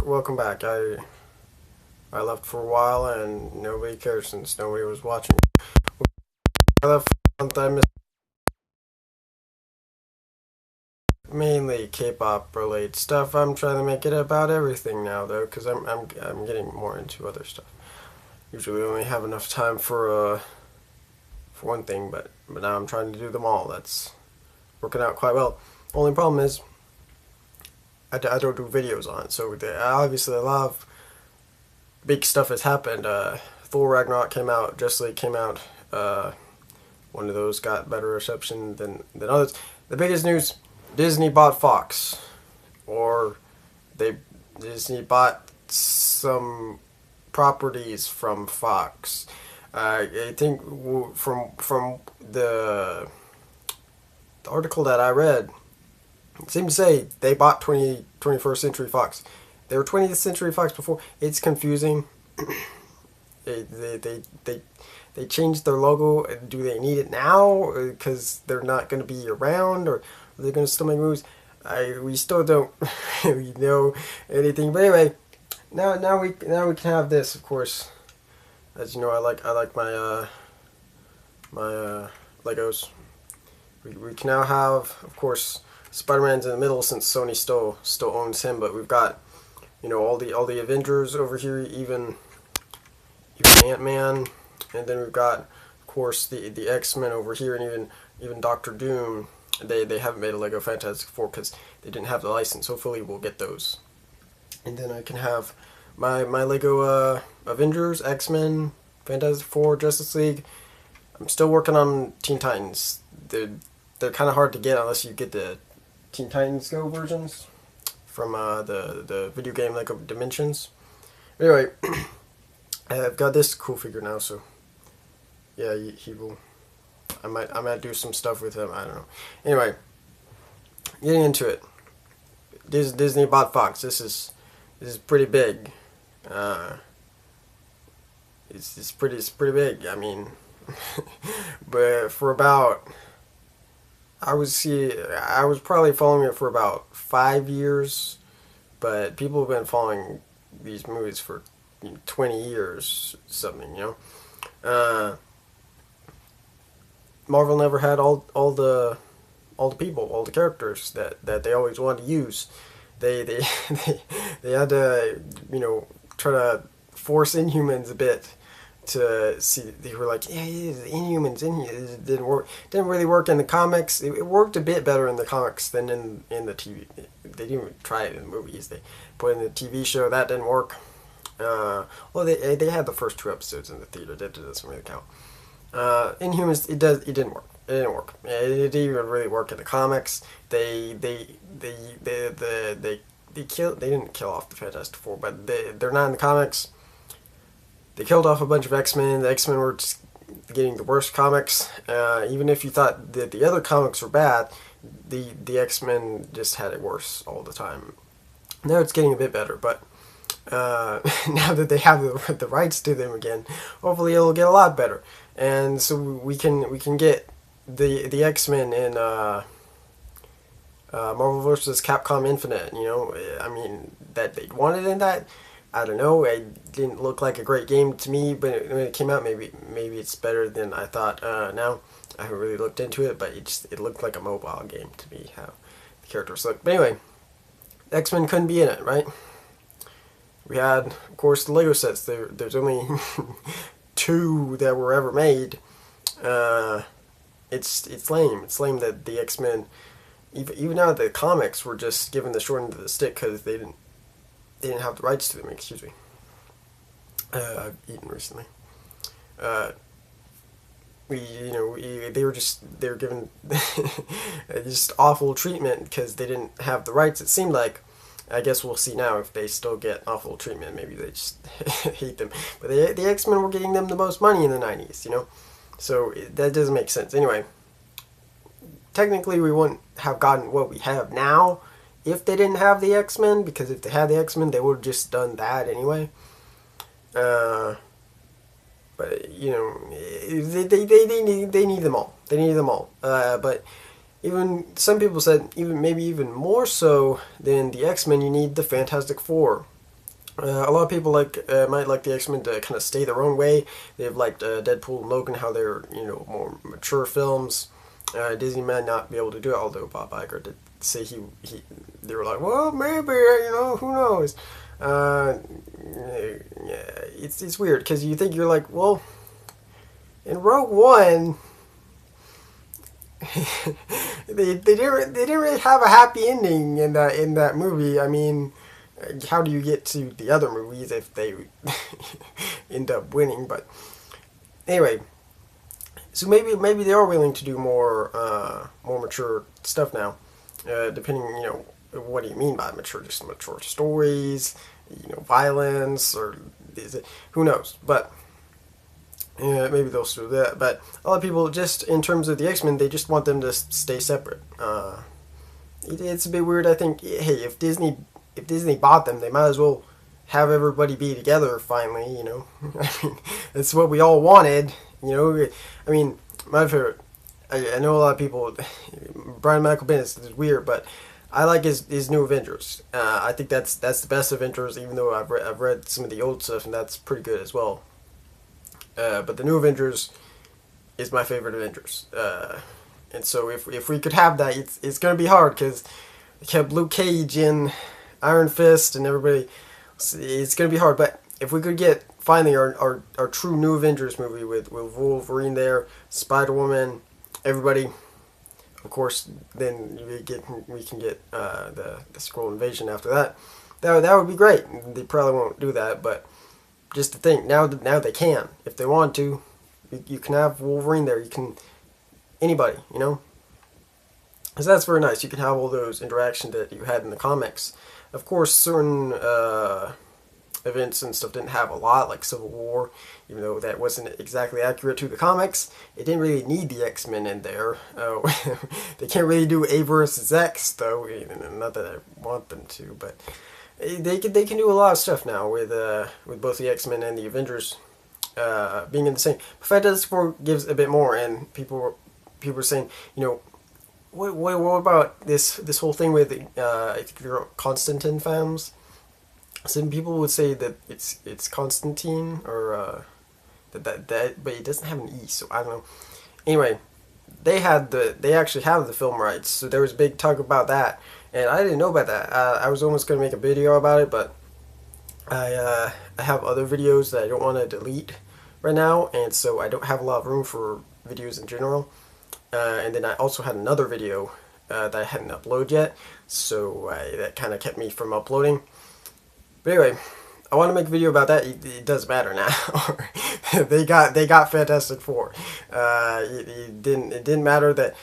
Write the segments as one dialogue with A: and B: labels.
A: welcome back. I left for a while and nobody cares since nobody was watching. I left for a month. I missed mainly K-pop related stuff. I'm trying to make it about everything now though, because I'm getting more into other stuff. Usually, we only have enough time for one thing, but now I'm trying to do them all. That's working out quite well. Only problem is I don't do videos on it, so obviously a lot of big stuff has happened. Thor Ragnarok came out, Justice League came out. One of those got better reception than others. The biggest news: Disney bought Fox, or Disney bought some properties from Fox. I think from the article that I read, it seemed to say they bought 21st Century Fox. They were 20th Century Fox before. It's confusing. They changed their logo. Do they need it now because they're not going to be around, or are they going to still make movies? We still don't really know anything. But anyway, now we can have this. Of course, as you know, I like my Legos. We can now have, of course, Spider-Man's in the middle since Sony still owns him, but we've got, all the Avengers over here, even Ant-Man, and then we've got, of course, the X-Men over here, and even Doctor Doom. They haven't made a Lego Fantastic Four because they didn't have the license. Hopefully we'll get those. And then I can have my Lego Avengers, X-Men, Fantastic Four, Justice League. I'm still working on Teen Titans. They're kind of hard to get unless you get the Teen Titans Go versions from the video game Lego Dimensions. Anyway, I've got this cool figure now, so yeah, he will. I might do some stuff with him. I don't know. Anyway, getting into it. Disney bought Fox. This is pretty big. It's pretty big. I mean, but for about, I was probably following it for about 5 years, but people have been following these movies for 20 years, something, Marvel never had all the people, all the characters that they always wanted to use. They they had to try to force Inhumans a bit to see. They were like, yeah, Inhumans. It didn't really work in the comics. It worked a bit better in the comics than in the TV. They didn't even try it in the movies. They put it in the TV show. That didn't work. Well, they had the first 2 episodes in the theater. That doesn't really count. Inhumans, it didn't work. It didn't work. It didn't even really work in the comics. They didn't kill off the Fantastic Four, but they're not in the comics. They killed off a bunch of X-Men. The X-Men were just getting the worst comics. Even if you thought that the other comics were bad, the X-Men just had it worse all the time. Now it's getting a bit better, but now that they have the rights to them again, hopefully it'll get a lot better. And so we can get the X-Men in Marvel vs. Capcom Infinite. I mean, that they wanted in that. I don't know. It didn't look like a great game to me, but when it came out, maybe it's better than I thought. Now I haven't really looked into it, but it looked like a mobile game to me, how the characters look. But anyway, X-Men couldn't be in it, right? We had, of course, the Lego sets. There's only 2 that were ever made. It's lame. It's lame that the X-Men, even now the comics were just given the short end of the stick because they didn't have the rights to them. Excuse me. I've eaten recently. They were given just awful treatment because they didn't have the rights. It seemed like. I guess we'll see now if they still get awful treatment. Maybe they just hate them. But the X-Men were getting them the most money in the 90s, So that doesn't make sense. Anyway, technically we wouldn't have gotten what we have now if they didn't have the X-Men, because if they had the X-Men, they would have just done that anyway. But, they need them all. They need them all. But even some people said maybe even more so than the X-Men, you need the Fantastic Four. A lot of people might like the X-Men to kind of stay their own way. They've liked Deadpool and Logan, how they're more mature films. Disney might not be able to do it, although Bob Iger did say he they were like, well, maybe, who knows. Yeah, it's weird because you think you're like, well, in Rogue One, they didn't really have a happy ending in that movie. I mean, how do you get to the other movies if they end up winning? But anyway, so maybe they are willing to do more mature stuff now, depending what do you mean by mature? Just mature stories, violence, or who knows? But yeah, maybe they'll still do that. But a lot of people, just in terms of the X-Men, they just want them to stay separate. It's a bit weird. I think, hey, if Disney bought them, they might as well have everybody be together finally. I mean, that's what we all wanted. I mean, my favorite. I know a lot of people. Brian Michael Bendis is weird, but I like his new Avengers. I think that's the best Avengers, even though I've read some of the old stuff, and that's pretty good as well. But the new Avengers is my favorite Avengers. And so if we could have that, it's going to be hard because they kept Luke Cage and Iron Fist and everybody. It's going to be hard. But if we could get finally our true new Avengers movie with Wolverine there, Spider-Woman, everybody, of course, then we can get the Skrull invasion after that. That would be great. They probably won't do that, but just to think, now they can. If they want to, you can have Wolverine there. You can, anybody, because that's very nice. You can have all those interactions that you had in the comics. Of course, certain events and stuff didn't have a lot, like Civil War, even though that wasn't exactly accurate to the comics. It didn't really need the X-Men in there. They can't really do A versus X, though. Not that I want them to, but they can do a lot of stuff now with both the X-Men and the Avengers being in the same. Fantastic Four gives a bit more, and people are saying, what about this whole thing with if you're Constantine fans? Some people would say that it's Constantine or that, but it doesn't have an E, so I don't know. Anyway, they actually have the film rights, so there was a big talk about that, and I didn't know about that. I was almost gonna make a video about it, but I have other videos that I don't want to delete right now, and so I don't have a lot of room for videos in general. And then I also had another video that I hadn't uploaded yet, so that kind of kept me from uploading. But anyway, I want to make a video about that. It does matter now. they got Fantastic Four. It didn't matter that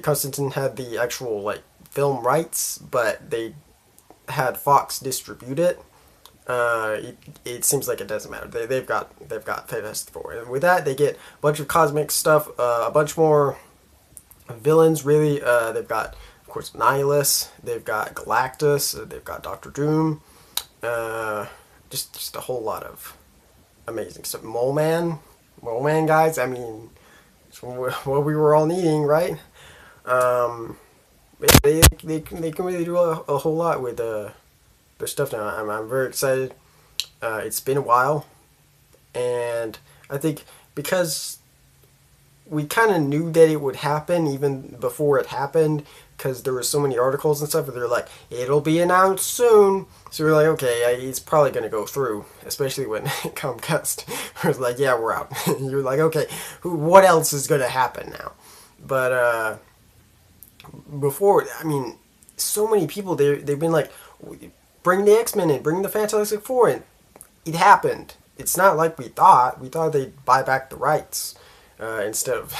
A: Constantine had the actual film rights, but they had Fox distribute it. It seems like it doesn't matter. They've got Fantastic Four, and with that they get a bunch of cosmic stuff, a bunch more villains. Really, they've got, of course, Nihilus. They've got Galactus. They've got Doctor Doom. Just a whole lot of amazing stuff. Mole Man, guys. I mean, it's what we were all needing, right? They can really do a whole lot with their stuff now. I'm very excited. It's been a while, and I think because we kind of knew that it would happen even before it happened, because there were so many articles and stuff where they're like, it'll be announced soon. So we're like, okay, it's probably going to go through, especially when Comcast was like, yeah, we're out. You're like, okay, what else is going to happen now? But before, I mean, so many people, they've been like, bring the X-Men in, bring the Fantastic Four in. It happened. It's not like we thought. We thought they'd buy back the rights instead of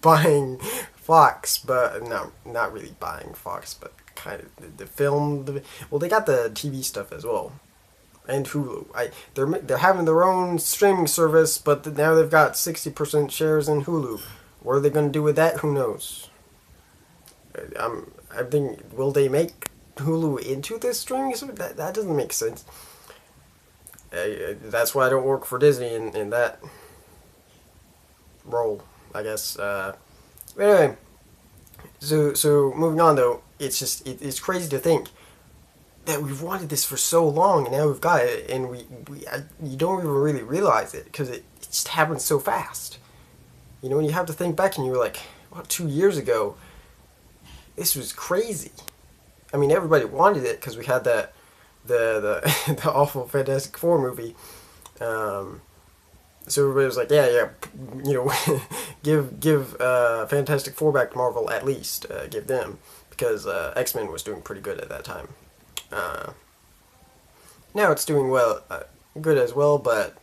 A: buying Fox, but no, not really buying Fox, but kind of the film. Well, they got the TV stuff as well, and Hulu. They're having their own streaming service, but now they've got 60% shares in Hulu. What are they going to do with that? Who knows? I think, will they make Hulu into this streaming service? That doesn't make sense. That's why I don't work for Disney in that role, I guess. Anyway, so moving on though, it's crazy to think that we've wanted this for so long, and now we've got it, and you don't even really realize it because it just happens so fast. You know, and you have to think back, and you're like, well, 2 years ago, this was crazy. I mean, everybody wanted it because we had the the awful Fantastic Four movie. So everybody was like, yeah, you know, give Fantastic Four back to Marvel at least, give them, because X-Men was doing pretty good at that time. Now it's doing well, good as well, but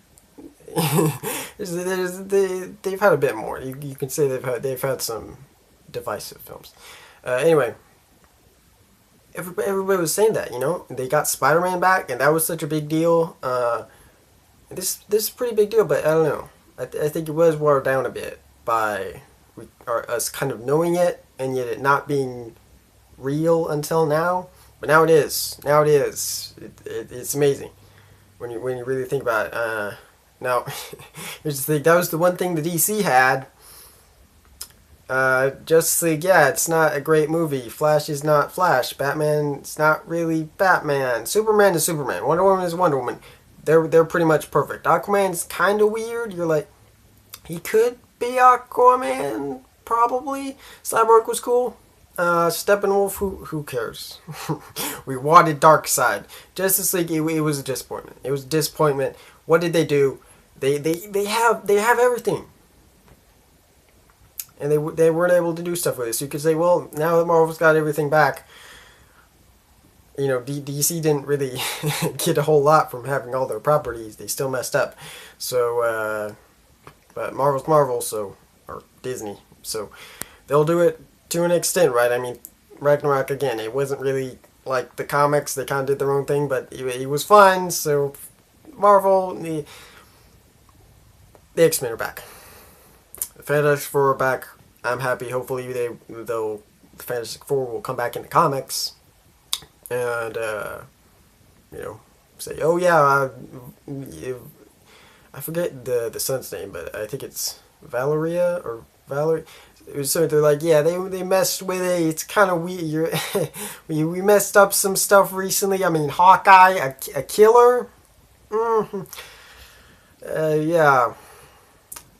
A: they've had a bit more. You can say they've had some divisive films. Anyway, everybody was saying that, you know, they got Spider-Man back, and that was such a big deal. This is a pretty big deal, but I don't know. I think it was watered down a bit by us kind of knowing it, and yet it not being real until now. But now it is. Now it is. It's amazing when you really think about it. Now, here's the thing. That was the one thing the DC had. Justice League, yeah, it's not a great movie. Flash is not Flash. Batman's not really Batman. Superman is Superman. Wonder Woman is Wonder Woman. They're pretty much perfect. Aquaman's kind of weird. You're like, he could be Aquaman, probably. Cyborg was cool. Steppenwolf, who cares? We wanted Darkseid. Justice League, it was a disappointment. It was a disappointment. What did they do? They have everything, and they weren't able to do stuff with it. So you could say, well, now that Marvel's got everything back, you know, DC didn't really get a whole lot from having all their properties. They still messed up. So, but Marvel's Marvel, so, or Disney, so they'll do it to an extent, right? I mean, Ragnarok, again, it wasn't really like the comics. They kind of did their own thing, but it was fun. So Marvel, the X-Men are back. The Fantastic Four are back. I'm happy. Hopefully the Fantastic Four will come back in the comics and you know, say, oh yeah, I forget the son's name, but I think it's Valeria or Valerie. So they're like, yeah, they messed with it. It's kind of weird. we messed up some stuff recently. I mean, Hawkeye, a killer. Yeah,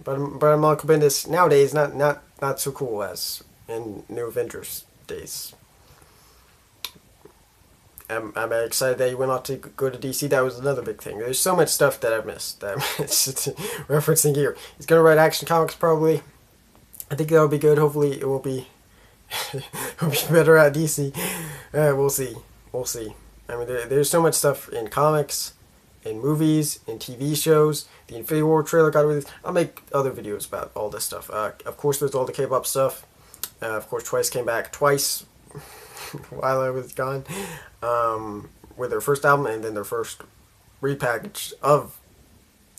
A: but Michael Bendis nowadays not so cool as in New Avengers days. I'm excited that he went off to go to DC. That was another big thing. There's so much stuff that I've missed. It's just referencing here. He's gonna write Action Comics probably. I think that'll be good. Hopefully it will be it'll be better at DC. We'll see. We'll see. I mean, there's so much stuff in comics, in movies, in TV shows. The Infinity War trailer got released. I'll make other videos about all this stuff. Of course, there's all the K-pop stuff. Of course, Twice came back twice while I was gone with their first album, and then their first repackage of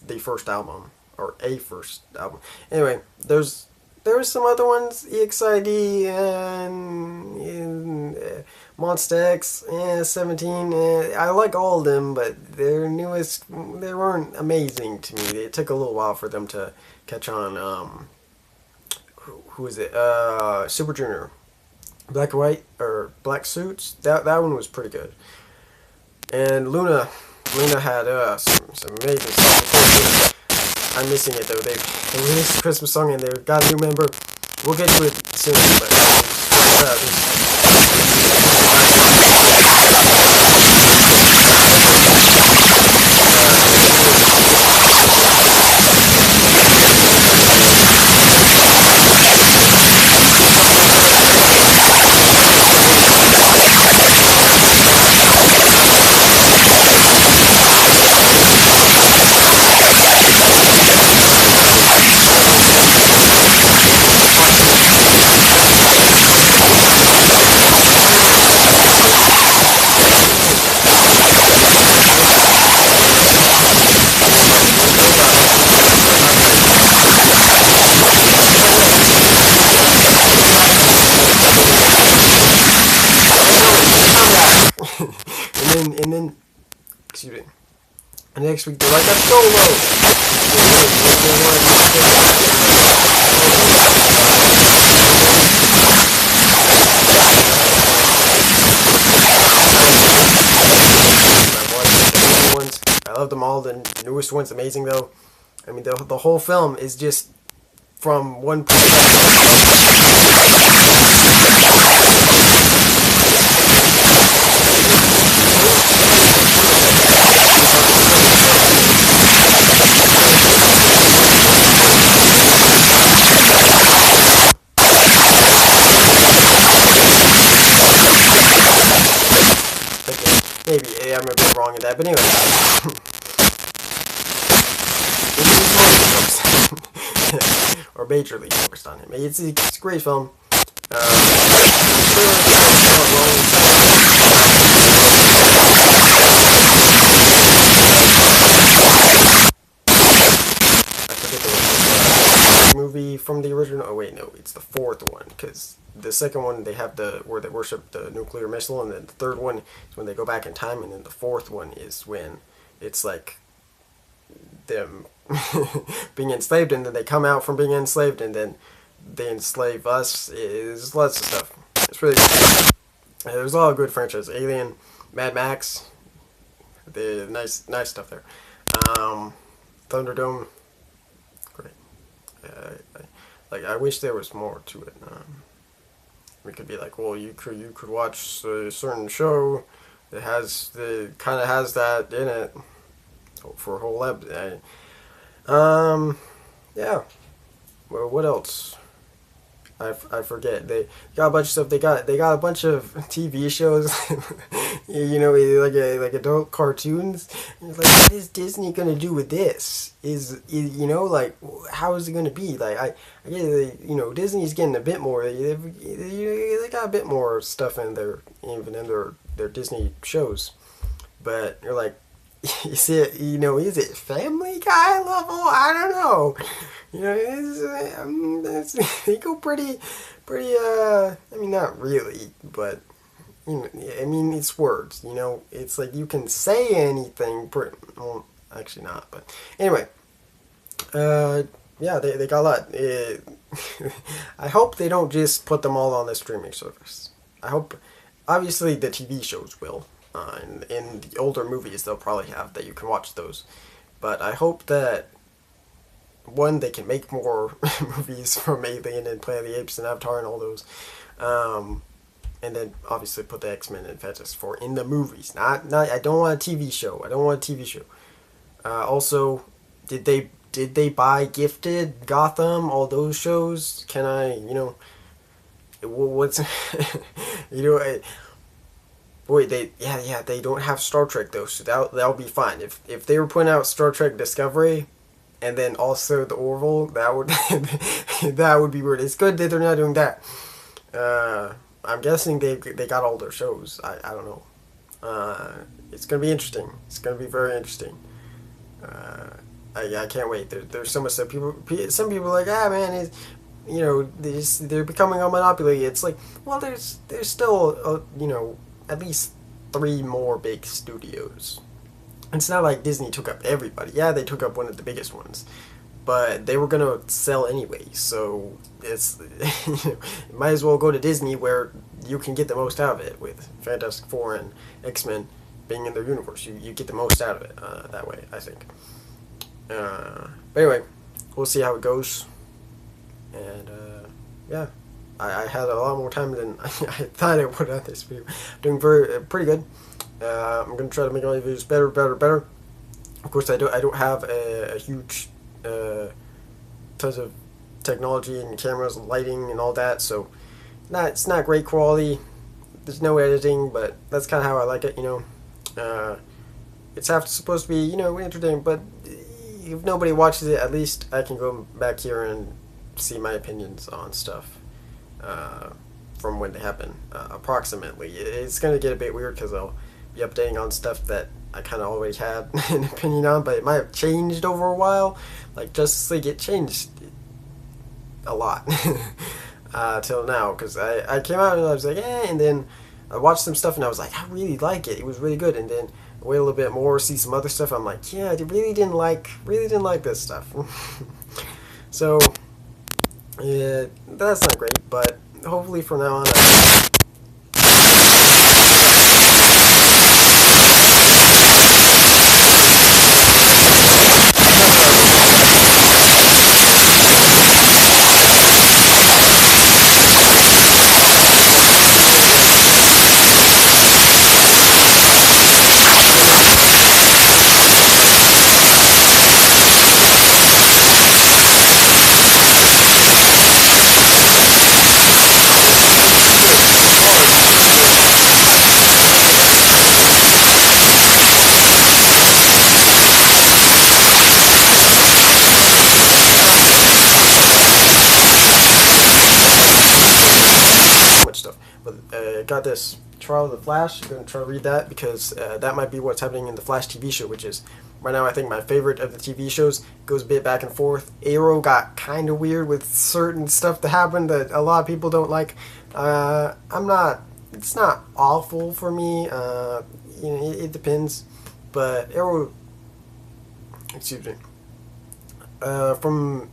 A: the first album, or a first album. Anyway, there was some other ones, EXID and Monsta X, 17. I like all of them, but their newest, they weren't amazing to me. It took a little while for them to catch on. Who is it? Super Junior. Black and White, or Black Suits. That one was pretty good. And Luna had some amazing stuff. I'm missing it though. They released a Christmas song and they've got a new member. We'll get to it soon, but and then, excuse me, and next week they're like, that's Solo! love them all. The newest one's amazing though. I mean, the whole film is just from one maybe I'm a bit wrong in that, but anyway. Or majorly focused on him. It's a great film. Movie from the original. Oh wait, no, it's the fourth one, because the second one they have where they worship the nuclear missile, and then the third one is when they go back in time, and then the fourth one is when it's like them being enslaved, and then they come out from being enslaved, and then they enslave us. Is lots of stuff. It's really good. There's a lot of good franchises. Alien, Mad Max, the nice stuff there. Thunderdome, great. I wish there was more to it. We could be like, well, you could watch a certain show that kind of has that in it for a whole episode. Yeah. Well, what else? I forget. They got a bunch of stuff. They got a bunch of TV shows, you know, like adult cartoons. Like, what is Disney gonna do with this? Is you know, like, how is it gonna be? Like, I get, you know, Disney's getting a bit more. They got a bit more stuff in their their Disney shows, but you're like, is it Family Guy level? I don't know. You know, they go pretty. I mean, not really, but you know, I mean, it's words. You know, it's like you can say anything. Well, actually not, but anyway. Yeah, they got a lot. I hope they don't just put them all on the streaming service. I hope, obviously, the TV shows will. In the older movies, they'll probably have that you can watch those. But I hope that, one, they can make more movies from Alien and Planet of the Apes and Avatar and all those. And then, obviously, put the X-Men and Fantastic Four in the movies. Not. I don't want a TV show. Also, did they buy Gifted, Gotham, all those shows? Can I, you know, what's, you know, boy, they don't have Star Trek though, so that'll be fine. If they were putting out Star Trek Discovery, and then also the Orville, that would that would be weird. It's good that they're not doing that. I'm guessing they got all their shows. I don't know. It's gonna be interesting. It's gonna be very interesting. I can't wait. There's so much stuff. Some people are like, man, you know, they're becoming a monopoly. It's like, well, there's still, you know, at least 3 more big studios. It's not like Disney took up everybody. Yeah, they took up one of the biggest ones, but they were gonna sell anyway. So it's you might as well go to Disney where you can get the most out of it with Fantastic Four and X-Men being in their universe. You get the most out of it that way, I think. But anyway, we'll see how it goes. And yeah, I had a lot more time than I thought I would at this video. Doing pretty good. I'm gonna try to make all the videos better. Of course, I don't have a huge tons of technology and cameras, and lighting, and all that. So it's not great quality. There's no editing, but that's kind of how I like it. You know, it's supposed to be, you know, entertaining, but if nobody watches it, at least I can go back here and see my opinions on stuff from when they happen, approximately. It's going to get a bit weird because I'll be updating on stuff that I kind of always had an opinion on, but it might have changed over a while. Like Justice League, it changed a lot till now, because I came out and I was like, and then I watched some stuff and I was like, I really like it. It was really good. And then wait a little bit more, see some other stuff. I'm like, yeah, I really didn't like this stuff. So yeah, that's not great, but hopefully from now on got this Trial of the Flash. I'm going to try to read that because that might be what's happening in the Flash TV show, which is right now I think my favorite of the TV shows. Goes a bit back and forth. Arrow got kind of weird with certain stuff that happened that a lot of people don't like. It's not awful for me. It depends. But Arrow, excuse me, from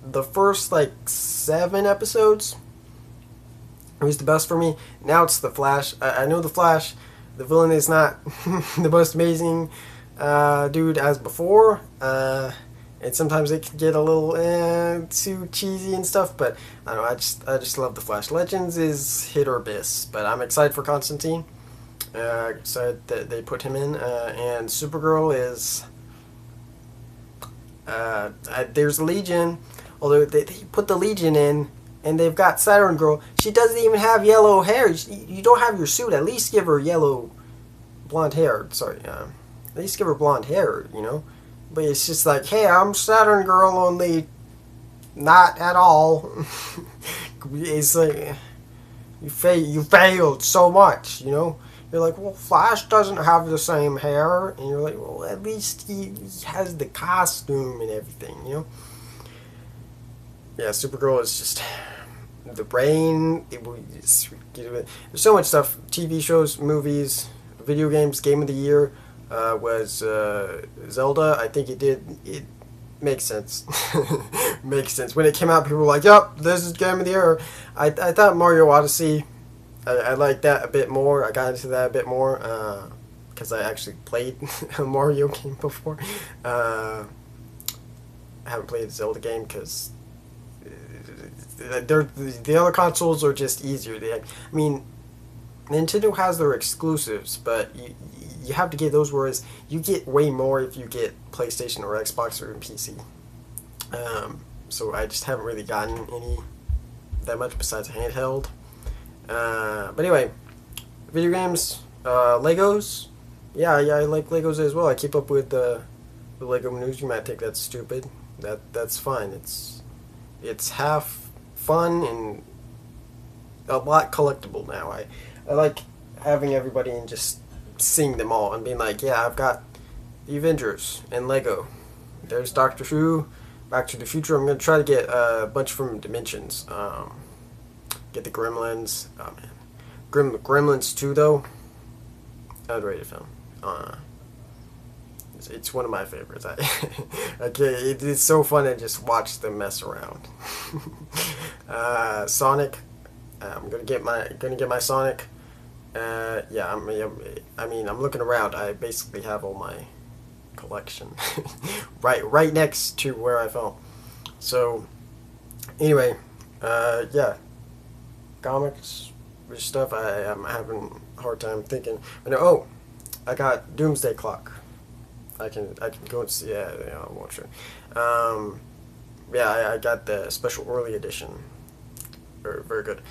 A: the first like 7 episodes, it was the best for me. Now it's the Flash. I know the Flash, the villain is not the most amazing dude as before. And sometimes it can get a little too cheesy and stuff. But I don't know. I just love the Flash. Legends is hit or miss. But I'm excited for Constantine. Excited that they put him in. And Supergirl is. There's Legion. Although they put the Legion in. And they've got Saturn Girl. She doesn't even have yellow hair. You don't have your suit. At least give her yellow, blonde hair. Sorry, at least give her blonde hair. But it's just like, hey, I'm Saturn Girl, only not at all. It's like you failed so much. You're like, well, Flash doesn't have the same hair, and you're like, well, at least he has the costume and everything. Yeah, Supergirl is just the brain. There's so much stuff. TV shows, movies, video games. Game of the year was Zelda. I think it makes sense. Makes sense. When it came out, people were like, yep, this is Game of the Year. I thought Mario Odyssey, I liked that a bit more. I got into that a bit more because I actually played a Mario game before. I haven't played a Zelda game because the other consoles are just easier. Nintendo has their exclusives, but you have to get those, whereas you get way more if you get PlayStation or Xbox or PC. So I just haven't really gotten any that much besides handheld. But anyway, video games, Legos. Yeah, I like Legos as well. I keep up with the Lego news. You might think that's stupid. That's fine. It's half fun and a lot collectible now. I like having everybody and just seeing them all and being like, yeah, I've got the Avengers and Lego. There's Doctor Who, Back to the Future. I'm going to try to get a bunch from Dimensions. Get the Gremlins. Oh, man. Gremlins 2, though. Underrated film. It's one of my favorites. It's so fun to just watch them mess around. Sonic. I'm gonna get my Sonic. Yeah, I'm looking around. I basically have all my collection right next to where I fell. So anyway, yeah, comics stuff. I'm having a hard time thinking. Oh, I got Doomsday Clock. I can go and see. Yeah, I won't show. Yeah, I got the special early edition. Very good.